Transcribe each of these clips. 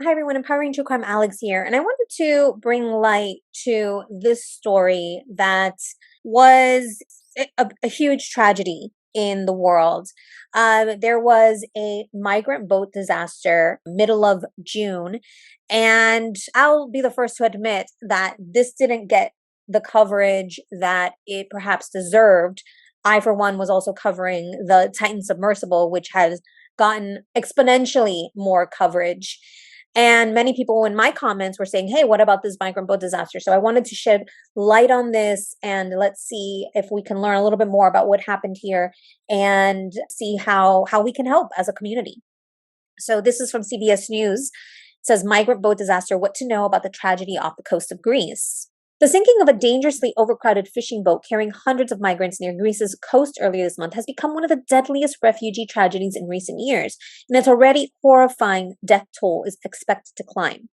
Hi everyone, Empowering True Crime Alex here, and I wanted to bring light to this story that was a huge tragedy in the world. There was a migrant boat disaster middle of June, and I'll be the first to admit that this didn't get the coverage that it perhaps deserved. I, for one, was also covering the Titan submersible, which has gotten exponentially more coverage. And many people in my comments were saying, hey, what about this migrant boat disaster? So I wanted to shed light on this and let's see if we can learn a little bit more about what happened here and see how we can help as a community. So this is from CBS News. It says migrant boat disaster, what to know about the tragedy off the coast of Greece. The sinking of a dangerously overcrowded fishing boat carrying hundreds of migrants near Greece's coast earlier this month has become one of the deadliest refugee tragedies in recent years, and its already horrifying death toll is expected to climb.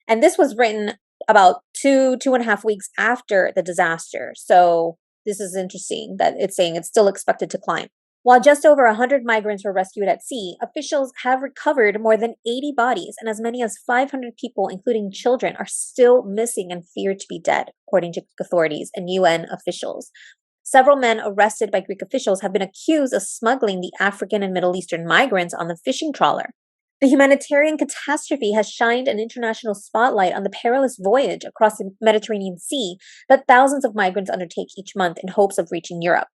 And this was written about two and a half weeks after the disaster. So this is interesting that it's saying it's still expected to climb. While just over 100 migrants were rescued at sea, officials have recovered more than 80 bodies, and as many as 500 people, including children, are still missing and feared to be dead, according to Greek authorities and UN officials. Several men arrested by Greek officials have been accused of smuggling the African and Middle Eastern migrants on the fishing trawler. The humanitarian catastrophe has shined an international spotlight on the perilous voyage across the Mediterranean Sea that thousands of migrants undertake each month in hopes of reaching Europe,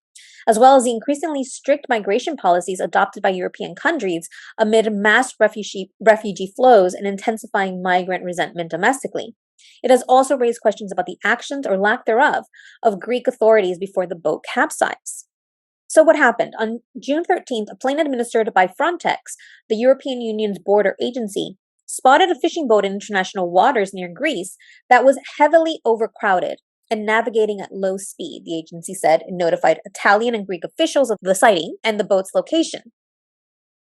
as well as the increasingly strict migration policies adopted by European countries amid mass refugee flows and intensifying migrant resentment domestically. It has also raised questions about the actions or lack thereof of Greek authorities before the boat capsized. So what happened? On June 13th, a plane administered by Frontex, the European Union's border agency, spotted a fishing boat in international waters near Greece that was heavily overcrowded and navigating at low speed, the agency said, and notified Italian and Greek officials of the sighting and the boat's location.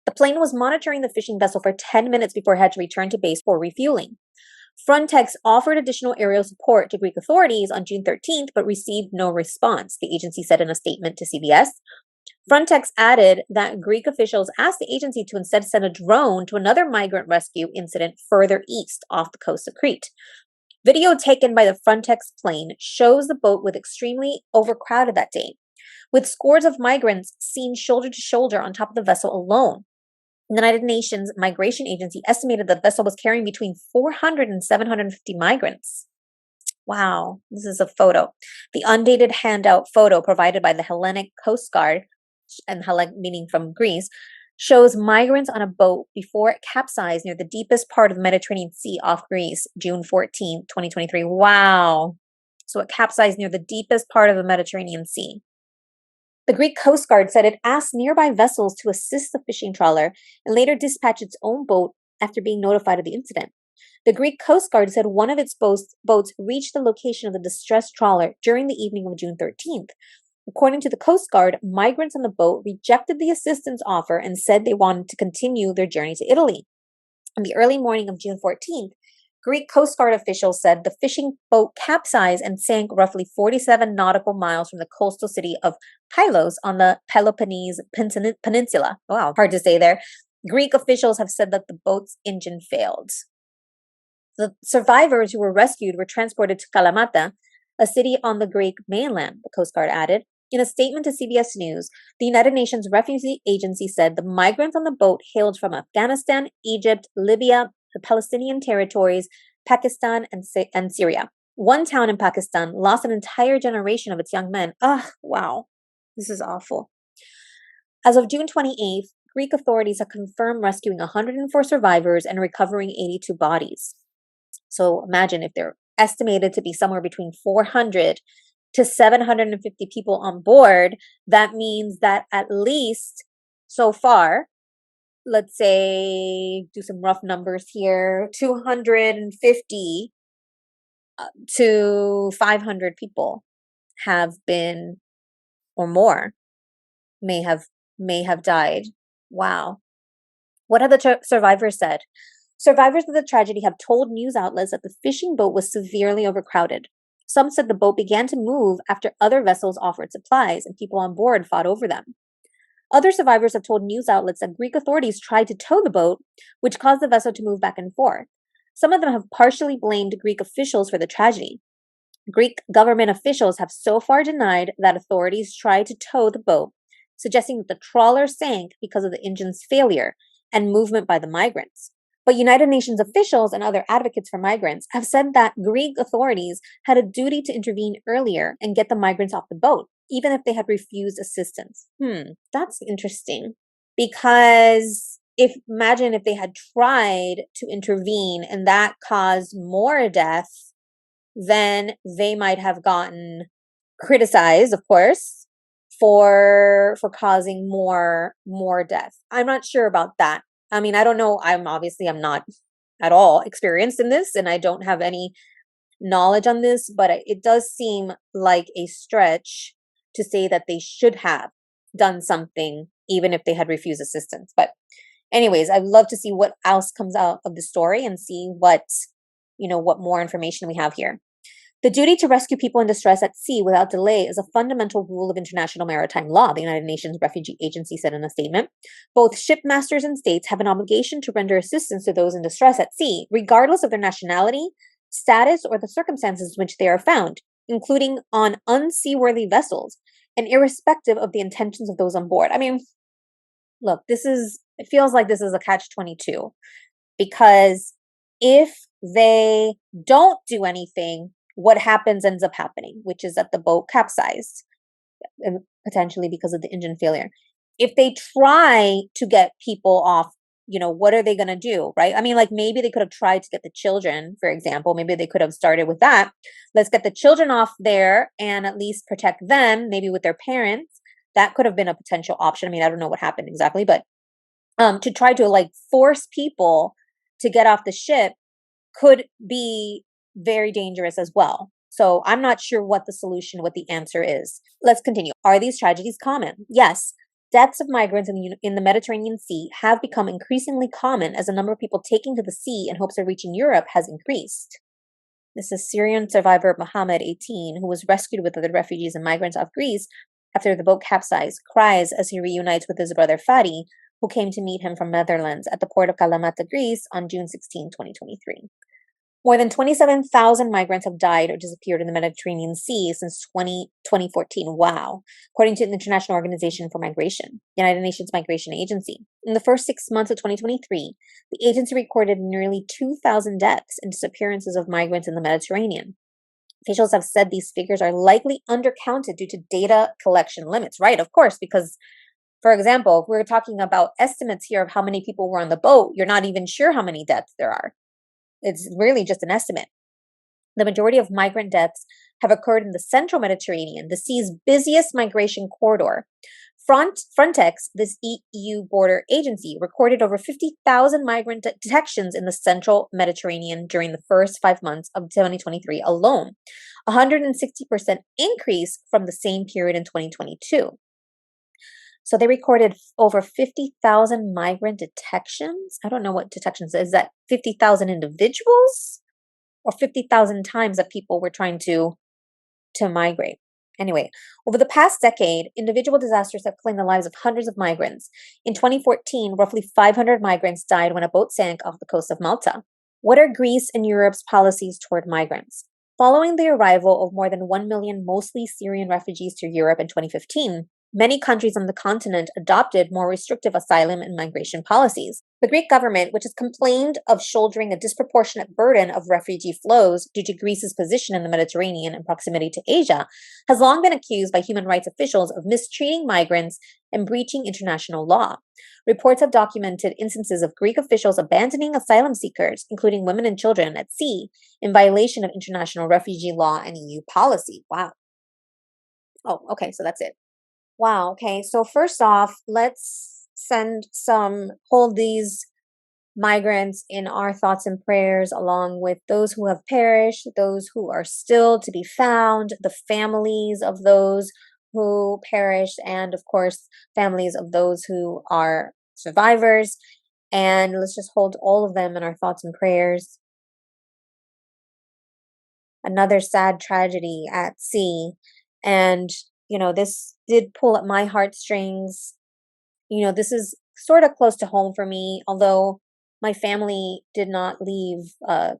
The plane was monitoring the fishing vessel for 10 minutes before it had to return to base for refueling. Frontex offered additional aerial support to Greek authorities on June 13th, but received no response, the agency said in a statement to CBS. Frontex added that Greek officials asked the agency to instead send a drone to another migrant rescue incident further east off the coast of Crete. Video taken by the Frontex plane shows the boat was extremely overcrowded that day, with scores of migrants seen shoulder to shoulder on top of the vessel alone. The United Nations Migration Agency estimated the vessel was carrying between 400 and 750 migrants. Wow, this is a photo. The undated handout photo provided by the Hellenic Coast Guard, and Hellenic meaning from Greece, shows migrants on a boat before it capsized near the deepest part of the Mediterranean Sea off Greece, June 14, 2023. Wow. So it capsized near the deepest part of the Mediterranean Sea. The Greek Coast Guard said it asked nearby vessels to assist the fishing trawler and later dispatched its own boat after being notified of the incident. The Greek Coast Guard said one of its boats reached the location of the distressed trawler during the evening of June 13th. According to the Coast Guard, migrants on the boat rejected the assistance offer and said they wanted to continue their journey to Italy. In the early morning of June 14th, Greek Coast Guard officials said the fishing boat capsized and sank roughly 47 nautical miles from the coastal city of Pylos on the Peloponnese Peninsula. Wow, hard to say there. Greek officials have said that the boat's engine failed. The survivors who were rescued were transported to Kalamata, a city on the Greek mainland, the Coast Guard added. In a statement to CBS News, the United Nations Refugee Agency said the migrants on the boat hailed from Afghanistan, Egypt, Libya, the Palestinian territories, Pakistan, and Syria. One town in Pakistan lost an entire generation of its young men. Wow. This is awful. As of June 28th, Greek authorities have confirmed rescuing 104 survivors and recovering 82 bodies. So imagine if they're estimated to be somewhere between 400 to 750 people on board, that means that at least so far, let's say, do some rough numbers here, 250 to 500 people have been, or more, may have died. Wow. What have the survivors said? Survivors of the tragedy have told news outlets that the fishing boat was severely overcrowded. Some said the boat began to move after other vessels offered supplies and people on board fought over them. Other survivors have told news outlets that Greek authorities tried to tow the boat, which caused the vessel to move back and forth. Some of them have partially blamed Greek officials for the tragedy. Greek government officials have so far denied that authorities tried to tow the boat, suggesting that the trawler sank because of the engine's failure and movement by the migrants. But United Nations officials and other advocates for migrants have said that Greek authorities had a duty to intervene earlier and get the migrants off the boat, even if they had refused assistance. That's interesting. Because if imagine if they had tried to intervene and that caused more death, then they might have gotten criticized, of course, for causing more death. I'm not sure about that. I mean, I don't know. I'm not at all experienced in this, and I don't have any knowledge on this, but it does seem like a stretch to say that they should have done something, even if they had refused assistance. But anyways, I'd love to see what else comes out of the story and see what more information we have here. The duty to rescue people in distress at sea without delay is a fundamental rule of international maritime law, the United Nations Refugee Agency said in a statement. Both shipmasters and states have an obligation to render assistance to those in distress at sea, regardless of their nationality, status, or the circumstances in which they are found, including on unseaworthy vessels, and irrespective of the intentions of those on board. I mean, look, it feels like this is a catch-22, because if they don't do anything, what happens ends up happening, which is that the boat capsized, potentially because of the engine failure. If they try to get people off, what are they going to do, right? I mean, like maybe they could have tried to get the children, for example. Maybe they could have started with that. Let's get the children off there and at least protect them, maybe with their parents. That could have been a potential option. I mean, I don't know what happened exactly, but to try to like force people to get off the ship could be very dangerous as well. So I'm not sure what the answer is. Let's continue. Are these tragedies common? Yes. Deaths of migrants in the Mediterranean Sea have become increasingly common as the number of people taking to the sea in hopes of reaching Europe has increased. This is Syrian survivor Mohammed, 18, who was rescued with other refugees and migrants off Greece after the boat capsized, cries as he reunites with his brother Fadi, who came to meet him from Netherlands at the port of Kalamata, Greece on June 16, 2023. More than 27,000 migrants have died or disappeared in the Mediterranean Sea since 2014. Wow. According to the International Organization for Migration, United Nations Migration Agency. In the first 6 months of 2023, the agency recorded nearly 2,000 deaths and disappearances of migrants in the Mediterranean. Officials have said these figures are likely undercounted due to data collection limits. Right, of course, because, for example, if we're talking about estimates here of how many people were on the boat, you're not even sure how many deaths there are. It's really just an estimate. The majority of migrant deaths have occurred in the central Mediterranean, the sea's busiest migration corridor. Frontex, this EU border agency, recorded over 50,000 migrant detections in the central Mediterranean during the first 5 months of 2023 alone, a 160% increase from the same period in 2022. So they recorded over 50,000 migrant detections. I don't know what detections is. That 50,000 individuals or 50,000 times that people were trying to migrate? Anyway, over the past decade, individual disasters have claimed the lives of hundreds of migrants. In 2014, roughly 500 migrants died when a boat sank off the coast of Malta. What are Greece and Europe's policies toward migrants? Following the arrival of more than 1 million mostly Syrian refugees to Europe in 2015, many countries on the continent adopted more restrictive asylum and migration policies. The Greek government, which has complained of shouldering a disproportionate burden of refugee flows due to Greece's position in the Mediterranean and proximity to Asia, has long been accused by human rights officials of mistreating migrants and breaching international law. Reports have documented instances of Greek officials abandoning asylum seekers, including women and children, at sea in violation of international refugee law and EU policy. Wow. Oh, okay, so that's it. Wow. Okay. So first off, let's hold these migrants in our thoughts and prayers, along with those who have perished, those who are still to be found, the families of those who perished, and of course, families of those who are survivors. And let's just hold all of them in our thoughts and prayers. Another sad tragedy at sea. And this did pull at my heartstrings. This is sort of close to home for me, although my family did not leave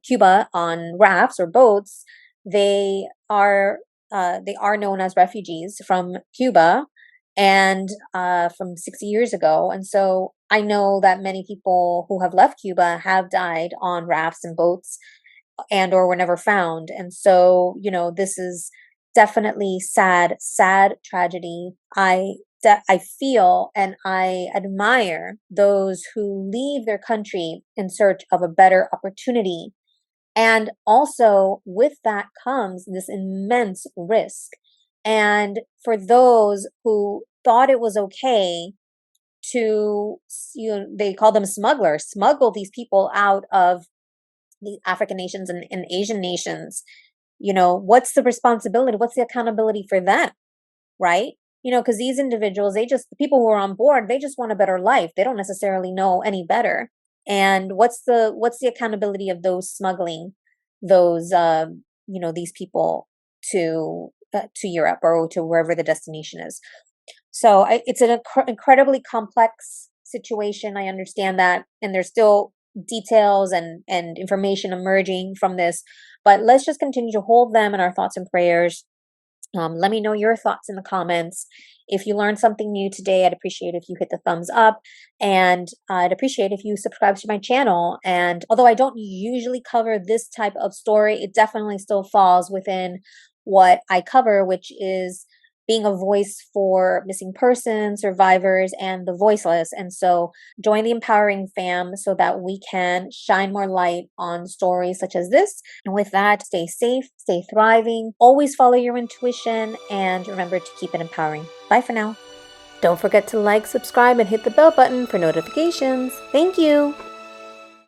Cuba on rafts or boats. They are they are known as refugees from Cuba and from 60 years ago. And so I know that many people who have left Cuba have died on rafts and boats and or were never found. And so, this is definitely sad, sad tragedy. I feel and I admire those who leave their country in search of a better opportunity. And also with that comes this immense risk. And for those who thought it was okay to, they call them smugglers, smuggle these people out of the African nations and Asian nations, what's the responsibility? What's the accountability for them? Right? Because these individuals, the people who are on board, they just want a better life. They don't necessarily know any better. And what's the accountability of those smuggling those, these people to Europe or to wherever the destination is? So it's an incredibly complex situation. I understand that, and there's still details and information emerging from this, but let's just continue to hold them in our thoughts and prayers. Let me know your thoughts in the comments. If you learned something new today, I'd appreciate if you hit the thumbs up, and I'd appreciate if you subscribe to my channel. And although I don't usually cover this type of story, it definitely still falls within what I cover, which is being a voice for missing persons, survivors, and the voiceless. And so join the Empowering Fam so that we can shine more light on stories such as this. And with that, stay safe, stay thriving, always follow your intuition, and remember to keep it empowering. Bye for now. Don't forget to like, subscribe, and hit the bell button for notifications. Thank you.